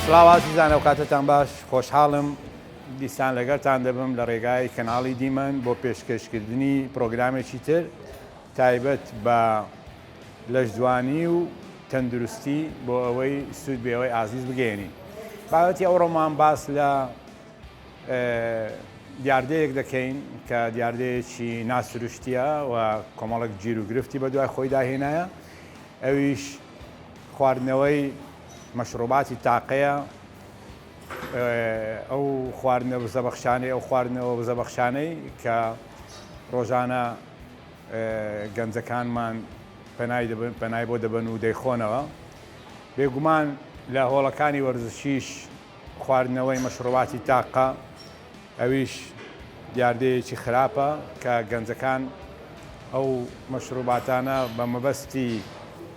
سڵاواتیزان ئەو کاتتان باش خۆشحاڵم دیسان لەگەڵتان دەبم لە ڕێگای کەناڵی دیمەن بۆ پێشکەشکردنی پرۆگرامێکی تر تایبەت بە لەشجوانی و تەندروستی بۆ ئەوەی سوود بێ ئەوەی ئازیز بگەێنی. بابەتی ئەوڕۆمان باس لە دیاردەیەک دەکەین کە دیاردەیەکی ناسروشتیە و کۆمەڵک گیر و گرفتی بە دوای خۆی داهێنایە، ئەویش خواردنەوەی مەشروباتی تاقەیە، ئەو خواردنەوە زەبەخشانەی ئەو خواردنەوە زەبەخشانەی کە ڕۆژانە گەنجەکانمان پەنای بۆ دەبن و دەیخۆنەوە. بێگومان لە هۆڵەکانی وەرزشیش خواردنەوەی مەشروباتی تاقە ئەویش دیاردەیەکی خراپە کە گەنجەکان ئەو مەشروباتانە بە مەبەستی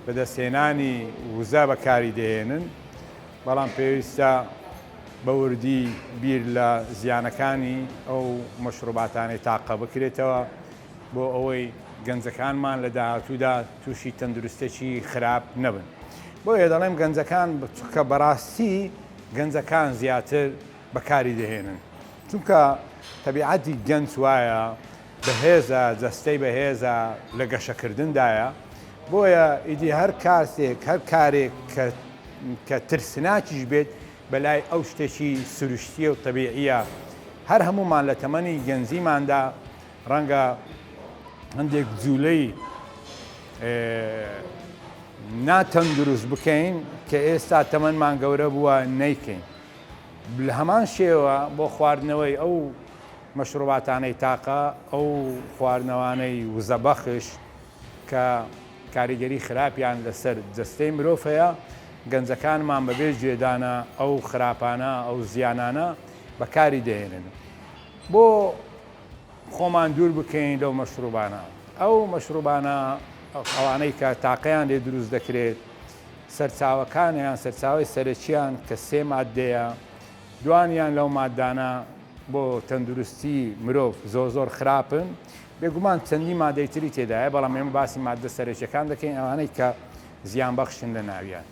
بەدەستهێنانی وزە بەکاری دەهێنن، بەڵام پێویستە بە وردی بیر لە زیانەکانی ئەو مەشروباتانەی تاقە بکرێتەوە بۆ ئەوەی گەنجەکانمان لە داهاتوودا تووشی تەندروستێکی خراپ نەبن. بۆیە دەڵێم گەنجەکان کە بەڕاستی گەنجەکان زیاتر بەکاری دەهێنن، چونکە تەبیعەتی گەنج وایە بەهێزە، جەستەی بەهێزە لە گەشەکردندایە. بۆیە ئیدی هەر کارێک کە ترسناکیش بێت بەلای ئەو شتێکی سروشتیە و تەبیعیە، هەر هەمومان لە تەمەنی گەنجیماندا ڕەنگە هەندێک جوولەی ناتەندروست بکەین کە ئێستا تەمەنمان گەورە بووە نەیکەین. لە هەمان شێوە بۆ خواردنەوەی ئەو مەشروباتانەی تاقە، ئەو خواردنەوانەی وزەبەخش کە کاریگەری خراپیان لەسەر جەستەی مرۆڤ هەیە، گەنجەکانمان بەبێ گوێدانە ئەو خراپانە ئەو زیانانە بەکاری دەهێنن بۆ خۆمان دوور بکەین لەو مەشروبانە. ئەو مەشروبانە ئەوانەی کە تاقەیان لێ دروست دەکرێت، سەرچاوەکانیان سەرچاوی سەرەکییان کە سێ ماددەیە، دوانیان لەو ماددانە بۆ تەندروستی مرۆڤ زۆر خراپن. بێگومان چەندی مادەی تری تێدایە، بەڵام ئێمە باسی ماددە سەرەکیەکان دەکەین، ئەوانەی کە زیان بەخشن لە ناویان.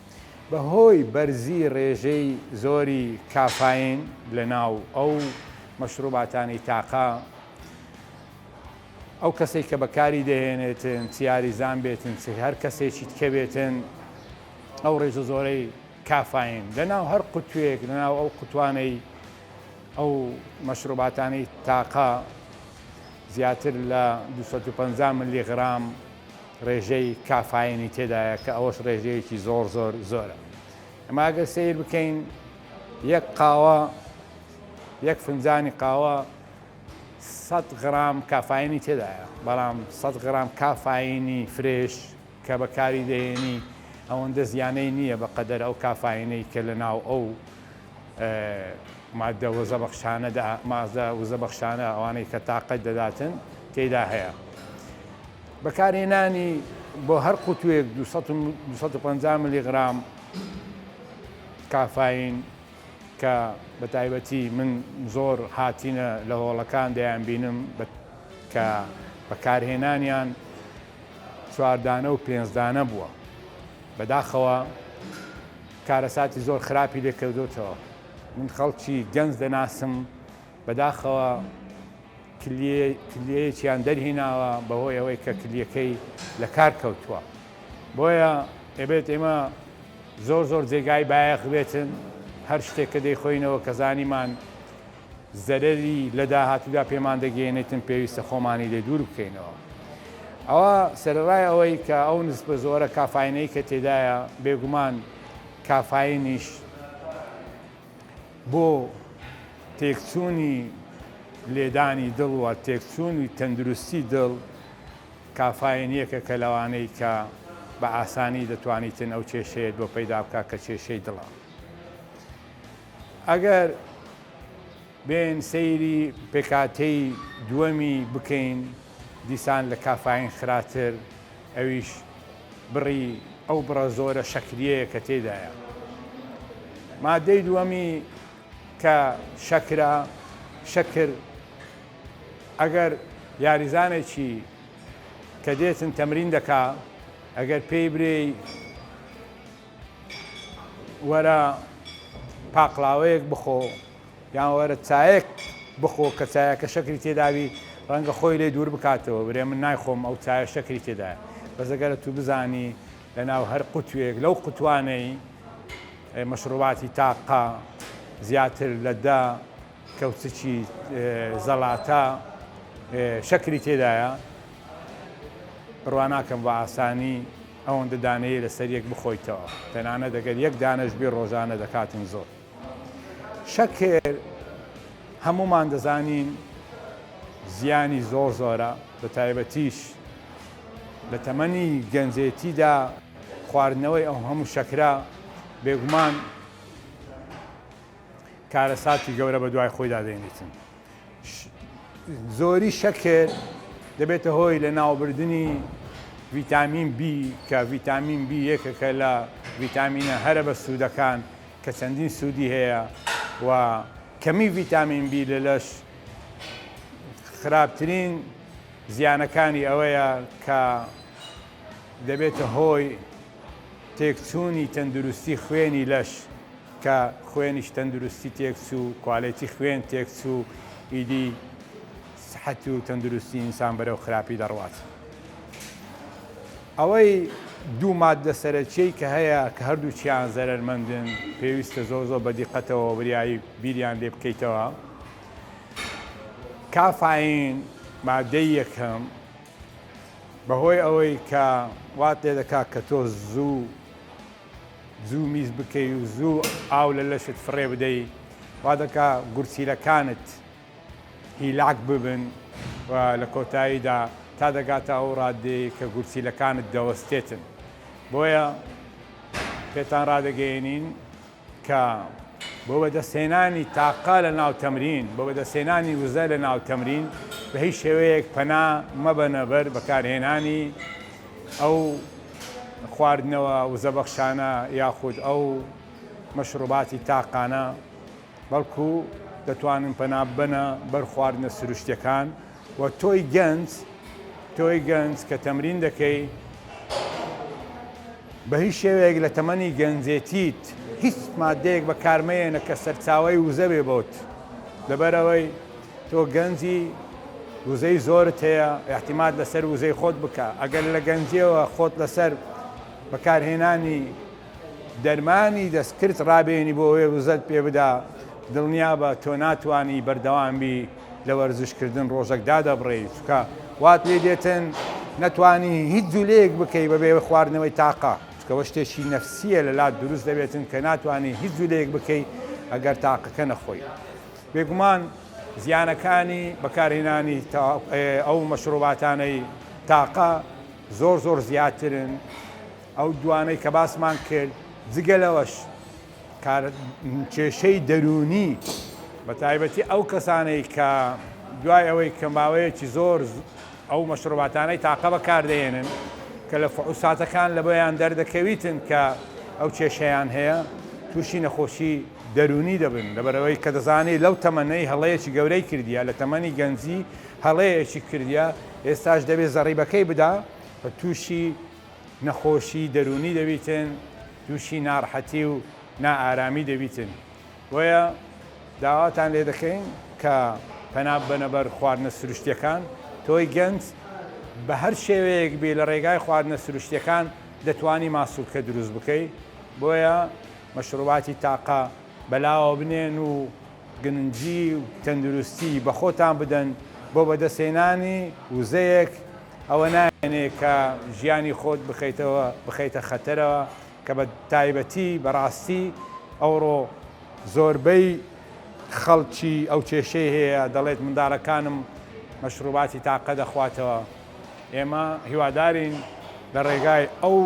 بەهۆی بەرزی ڕێژەی زۆری کافاین لە ناو ئەو مەشروباتانی تاقە، ئەو کەسێک کە بەکاری دەهێنێتن چیاریزان بێتن، هەر کەسێکی تکە بێتن، ئەو ڕێژە زۆرەی کافاین لە ناو هەر قوتوێک لە ناو ئەو قوتوانەی ئەو مەشروباتانی تاقە زیاتر لە 250 ملیغرام ڕێژەی کافاینی تێدایە کە ئەوەش ڕێژەیەکی زۆرە. ئەمە ئەگەر سیر بکەین یەک فنجانی قاوە 100 غرام کافاینی تێدایە، بەڵام 100 غرام کافاینی فرێش کە بەکاری دەهێنی ئەوەندە زیانەی نییە بەقەدەر ئەو کافاینەی کە لە ناو ئەو مادە وزەبەخشانە ئەوانەی کە تاقەت دەداتن تێدا هەیە. بەکارهێنانی بۆ هەر قوتوێک 250 ملیغرام کافاین کە بە تایبەتی من زۆر هاتینە لە هۆڵەکان دەیان بینم کە بەکارهێنانیان 4 دانە و 5 دانە بووە، بەداخەوە کارەساتی زۆر خراپی لێکردوتەوە. من خەڵکی گەنج دەناسم بەداخەوە کلیەیەکیان دەرهێناوە بەهۆی ئەوەی کە کلیەکەی لە کار کەوتووە. بۆیە ئەبێت ئێمە زۆر جێگای بایەخ بێتن، هەر شتێک کە دەیخۆینەوە کە زانیمان زەرەری لە داهاتوودا پێمان دەگەێنێتن پێویستە خۆمانی لێ دوور بکەینەوە. ئەوە سەرڕای ئەوەی کە ئەو نسبە زۆرە کافاینەی کە تێدایە، بێگومان کافاینیش بۆ تێکچوونی لێدانی دڵ و تێکچوونی تەندروستی دڵ کافاینیەکە کە لەوانەی کە بە ئاسانی دەتوانیتن ئەو کێشەیە بۆ پەیدا بکە کە کێشەی دڵە. ئەگەر بێن سەیری پێکاتەی دووەمی بکەین دیسان لە کافاین خراتر، ئەویش بڕی ئەو بڕە زۆرە شەکریەیە کە تێدایە. مادەی دووەمی کە شەکر ئەگەر یاریزانێکی کە دێتن تەمرین دەکا، ئەگەر پێی برێی وەرە پاقلاوەیەک بخۆ یان وەرە چایەک بخۆ کە چایەکە شەکری تێداوی ڕەنگە خۆی لێ دوور بکاتەوە برێ من نایخۆم ئەو چایە شەکری تێدایە بەزەگەرە تو بزانی لەناو هەر قوتوێک لەو قوتوانەی مەشروباتی تاقا زیاتر لە دا کەوتچی زەڵاتە شەکری تێدایە ڕواناکەم بە ئاسانی ئەوەندە دانەیە لەسەر یەک بخۆیتەوە تەنانە دەگەر یەک دانەش بێ ڕۆژانە دەکاتن زۆر شەکر هەمومان دەزانین زیانی زۆر زۆرە بە تایبەتیش لە تەمەنی گەنجێتیدا خواردنەوەی ئەو هەموو شەکرا بێگومان کارەساتی گەورە بە دوای خۆیدا دێنێتن زۆری شەکر دەبێتە هۆی لە ناوبردنی ڤیتامین B کە ڤیتامین B یەکێکە لە ڤیتامینە هەرە بە سوودەکان کە چەندین سوودی هەیە و کەمی ڤیتامین B لە لەش خراپترین زیانەکانی ئەوەیە کە دەبێتە هۆی تێکچوونی تەندروستی خوێنی لەش کە خوێنیش تەندروستی تێکچوو کوالێتی خوێن تێکچوو ئیدی سەحەت و تەندروستی ئینسان بەرەو خراپی دەڕوات ئەوەی دوو ماددە سەرەکیەی کە هەیە کە هەردووچیان زەرمەندن پێویستە زۆر بەدیقەتەوە بریایی بیریان لێ بکەیتەوە کافاین مادەی یەکەم بەهۆی ئەوەی کە وات لێ دەکات کە تۆ زوو میز بکەی و زوو ئاو لە لەشت فڕێ بدەی وا دەکا گورچیلەکانت هیلاک ببن و لە کۆتاییدا تا دەگاتە ئەو ڕادەیە کە گورچیلەکانت دەوەستێتن بۆیە پێتان ڕادەگەیەنین کە بۆ بەدەستهێنانی تاقا لە ناو تەمرین بۆ بەدەستهێنانی وزە لە ناو تەمرین بە هیچ شێوەیەک پەنا مەبەنە بەر بەکارهێنانی ئەو خواردنەوە وزە بەخشانە یاخود ئەو مەشروباتی تاقانە بەڵکو دەتوانن پەنا بنە بەر خواردنە سروشتەکان و تۆی گەنج کە تەمرین دەکەی بە هیچ شێوەیەک لە تەمەنی گەنجێتیت هیچ مادەیەک بەکارمەیەنە کە سەرچاوی وزە بێ بۆت لەبەرەوەی تۆ گەنجی وزەی زۆرت هەیە احتیمال لەسەر وزەی خۆت بکە ئەگەر لە گەنجیەوە خۆت لەسەر بەکارهێنانی دەرمانی دەستکرد ڕابێنی بۆ ئەوێ وزەت پێ بدا دڵنیا بە تۆ ناتوانی بەردەوامبی لە وەرزشکردن ڕۆژێک دادەبڕێیت چکە وات لێ دێتن نەتوانی هیچ جولەیەک بکەی بەبێ خواردنەوەی تاقا چکەوە شتێکی نەفسیە لە لات دروست دەبێتن کە ناتوانانی هیچ جولەیەک بکەی ئەگەر تاقەکە نەخۆی بێگومان زیانەکانی بەکارهێنانی ئەو مەشروباتانەی تاقا زۆر زیاترن ئەو دوانەی کە باسمان کرد جگەلەوەش کێشەی دەرونی بە تایبەتی ئەو کەسانەی کە دوای ئەوەی کە ماوەیەکی زۆر ئەو مەشروباتانەی تاقە بەکاردەهێنن کە لە فعوساتەکان لە بۆیان دەردەکەویتن کە ئەو کێشەیان هەیە تووشی نەخۆشی دەرونی دەبن لەبەرەوەی کە دەزانێت لەو تەمەنەی هەڵەیەکی گەورەی کردیە لە تەمەنی گەنجی هەڵەیەکی کردیە ئێستاش دەبێت زەڕیبەکەی بدا بە تووشی نەخۆشی دەرونی دەبیتن تووشی ناڕەحەتی و نائارامی دەبیتن وەیە داواتان لێ دەکەین کە پەنا بنەبەر خواردنە سروشتیەکان تۆی گەنج بە هەر شێوەیەک بێ لە ڕێگای خواردنە سروشتیەکان دەتوانی ماسوولکە دروست بکەی بۆیە مەشروباتی تاقا بەلاوە بنێن و گنجی و تەندروستی بە خۆتان بدەن بۆ بەدەستهێنانی وزەیەک ئەوە نایەنێ کە ژیانی خۆت بخەیتە خەتەرەوە کە بە تایبەتی بەڕاستی ئەوڕۆ زۆربەی خەڵکی ئەو کێشەی هەیە دەڵێت منداڵەکانم مەشروباتی تاقە دەخواتەوە ئێمە هیوادارین لە ڕێگای ئەو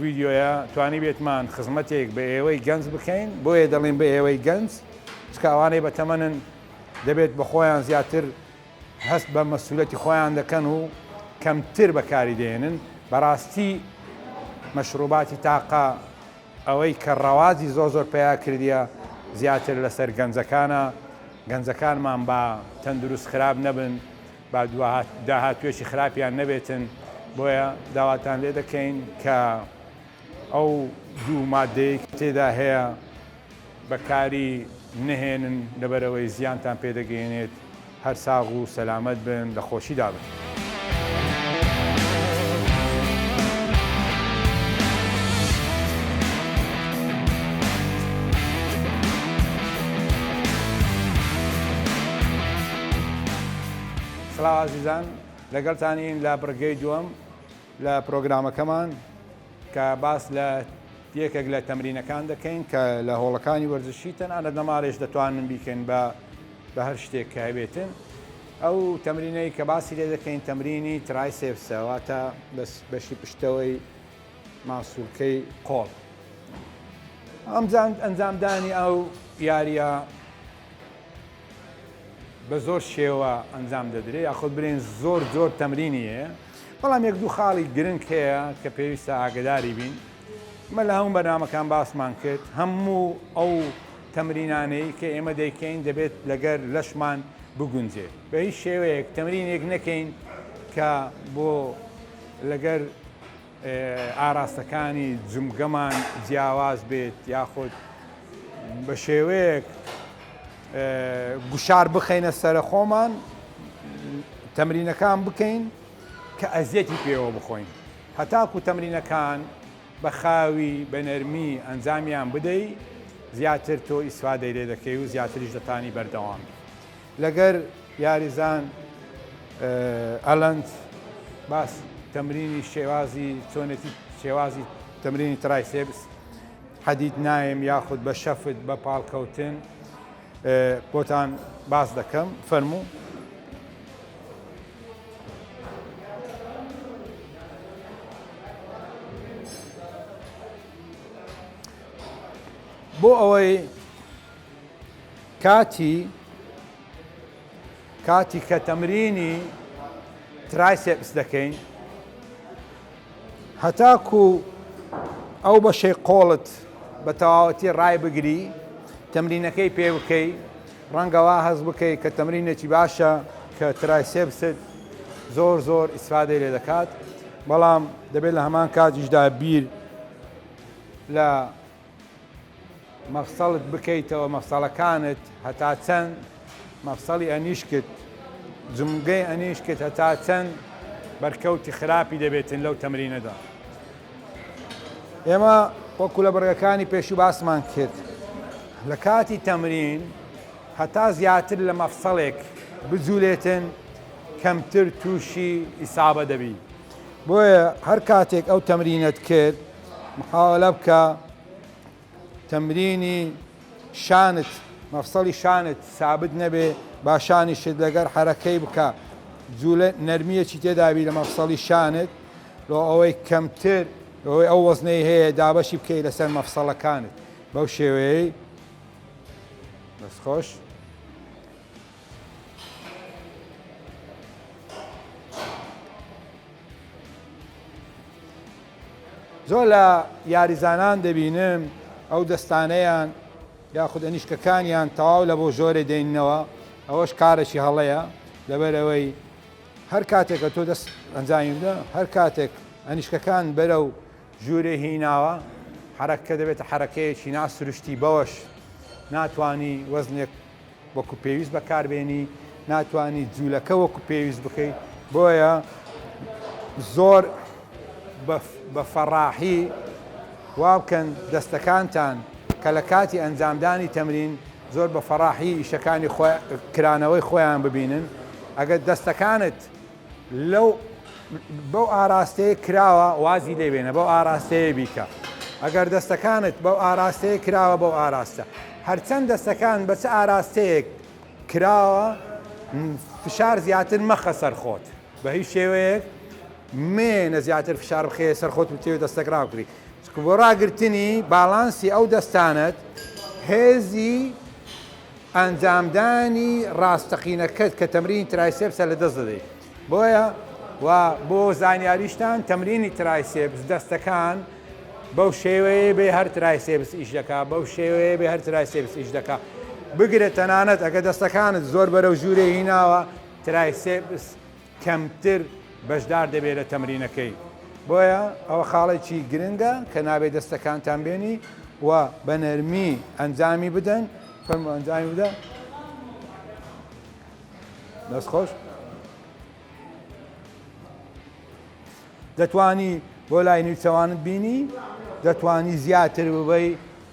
ڤیددیۆیە توانی بێتمان خزمەتێک بە ئێوەی گەنج بکەین بۆیە دەڵێن بە ئێوەی گەنج چکاوانەی بە تەمەنن دەبێت بە خۆیان زیاتر هەست بە مەسئولەتی خۆیان دەکەن و کەمتر بەکاری دێنن بەڕاستی مەشروباتی تاقا ئەوەی کە ڕەوازی زۆر پیا کردیە زیاتر لەسەر گەنجەکانمان بە تەندروست خراپ نەبن با داهاتوێکی خراپیان نەبێتن بۆیە داواتان لێ دەکەین کە ئەو دوو مادەی تێدا هەیە بەکاری نهێنن لەبەرەوەی زیانتان پێدەگەێنێت هەر ساغ و سەلامەت بن لە خۆشیدا بن. سڵاو عزیزان، لەگەڵتانین لە بڕگەی دووەم لە پرۆگرامەکەمان کە باس لە یەکێک لە تەمرینەکان دەکەین کە لە هۆڵەکانی وەرزشی تەنانە نەماڵێش دەتوانن بیکەن بە هەر شتێک کە هەبێتن. ئەو تەمرینەی کە باسی لێ دەکەین تەمرینی ترایسێپسە، واتە بەشی پشتەوەی ماسوولکەی قۆڵ. ئەنجامدانی ئەو یاریە بە زۆر شێوە ئەنجام دەدرێت، یاخود برێن زۆر تەمرینی هەیە، بەڵام یەک دوو خاڵی گرنگ هەیە کە پێویستە ئاگداری بین. مە لە هەموو بەرنامەکان باسمان کرد، هەموو ئەو تەمرینانەی کە ئێمە دەیکەین دەبێت لەگەر لەشمان بگونجێت. بە هیچ شێوەیەک تەمرینێک نەکەین کە بۆ لەگەر ئاراستەکانی جمگەمان جیاواز بێت، یاخود بە شێوەیەک گوشار بخەینە سەرە خۆمان تەمرینەکان بکەین کە ئەزیەتی پێوە بخۆین. هەتاکو تەمرینەکان بە خاوی بە نەرمی ئەنجامیان بدەی، زیاتر تۆ ئیسفادەی لێ دەکەی و زیاتریش دەتانی بەردەوام. لەگەر یاریزان ئەلەند باس تەمرینی شێوازی چۆنێتی شێوازی تەمرینی ترایسێپس حەدید نایم یاخود بە شەفت بە پاڵکەوتن بۆتان باس دەکەم. فەرموو. بۆ ئەوەی کاتی کە تەمرینی ترایسێپس دەکەین، هەتاکو ئەو بەشەی قۆڵت بە تەواوەتی ڕای بگری تەمرینەکەی پێ بکەی، ڕەنگەوا هەز بکەی کە تەمرینێکی باشە کە ترایسێپست زۆر ئیسفادەی لێ دەکات، بەڵام دەبێت لە هەمان کاتیشدا بیر لە مەفسەڵت بکەیتەوە، مەفسەڵەکانت هەتا چەند مەفسەڵی ئەنیشکت جمگەی ئەنیشکت هەتا چەند بەرکەوتی خراپی دەبێتن لەو تەمرینەدا. ئێمە وەکو لە بڕگەکانی پێشوو باسمان کرد، لە کاتی تەمرین هەتا زیاتر لە مەفسەڵێک بجوولێتن کەمتر تووشی ئیسابە دەبی. بۆیە هەر کاتێک ئەو تەمرینت کرد محاولە بکە تەمرینی شانت مەفسەڵی شانت سابت نەبێ، با شانیشت لەگەر حەرەکەی بکە جوولە نەرمیەکی تێدابی لە مەفسەڵی شانت، لۆ ئەوەی کەمتر ئەوەی ئەو وەزنەی هەیە دابەشی بکەی لەسەر مەفسەڵەکانت. بەو شێوەیەی دەستخۆش. زۆر لە یاریزانان دەبینم ئەو دەستانەیان یاخود ئەنیشکەکانیان تەواو لە بۆ ژۆرە دێننەوە، ئەوەش کارێکی هەڵەیە، لەبەرەوەی هەر کاتێک کە تۆ دەست ئەنجامی بدە، هەر کاتێک ئەنیشکەکان بەرەو ژوورێ هیناوە، حرەکە دەبێتە حرەکەیەکی ناسروشتی، بەوەش ناتوانی وەزنێک وەکو پێویست بەکاربێنی، ناتوانی جوولەکە وەکو پێویست بکەیت. بۆیە زۆر بە فەڕاحی وا بکەن دەستەکانتان کە لە کاتی ئەنجامدانی تەمرین زۆر بە فەڕاحی ئیشەکانی کرانەوەی خۆیان ببینن. ئەگەر دەستەکانت بەو ئاراستەیە کراوە وازی لێبێنە، بەو ئاراستەیە بیکە. ئەگەر دەستەکانت بەو ئاراستەیە کراوە بەو ئاراستە، هەرچەند دەستەکان بە چه ئاراستەیەک کراوە فشار زیاتر مەخە سەرخۆت، بە هیچ شێوەیەک مێنە زیاتر فشار بخێ سەرخۆت بتێ دەستەک ڕاوکری، چکە بۆ ڕاگرتنی باڵانسی ئەو دەستانت هێزی ئەنجامدانی ڕاستەقینەکەت کە تەمرینی ترایسێپسە لە دەست دەدەیت. بۆیە و بۆ زانیاریشتان تەمرینی ترایسێپس دەستەکان بەو شێوەیە بێ هەر ترایسێپس ئیش دەکا، بەو شێوەیە بێ هەر ترایسێپس ئیش دەکا. بگرێت تەنانەت ئەگە دەستەکانت زۆر بەرەو ژوورێ هیناوە ترایسێپس کەمتر بەشدار دەبێت لە تەمرینەکەی. بۆیە ئەوە خاڵێکی گرنگە کە نابێت دەستەکانتان بێنی و بە نەرمی ئەنجامی بدەن فەرمو ئەنجامی بدە دەستخۆش دەتوانی بۆ لای نووسەوانت بینی دەتوانی زیاتر ببەی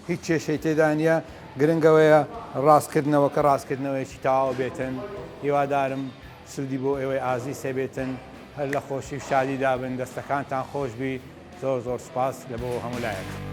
هیچ کێشەی تێدا نیە گرنگەوەیە ڕاستکردنەوە کە ڕاستکردنەوەیکی تەواو بێتن هیوادارم سودی بۆ ئێوەی ئازیز هەبێتن هەر لە خۆشی و شادیدا بن دەستەکانتان خۆش بی زۆر زۆر سوپاس لە بۆ هەموو لایەک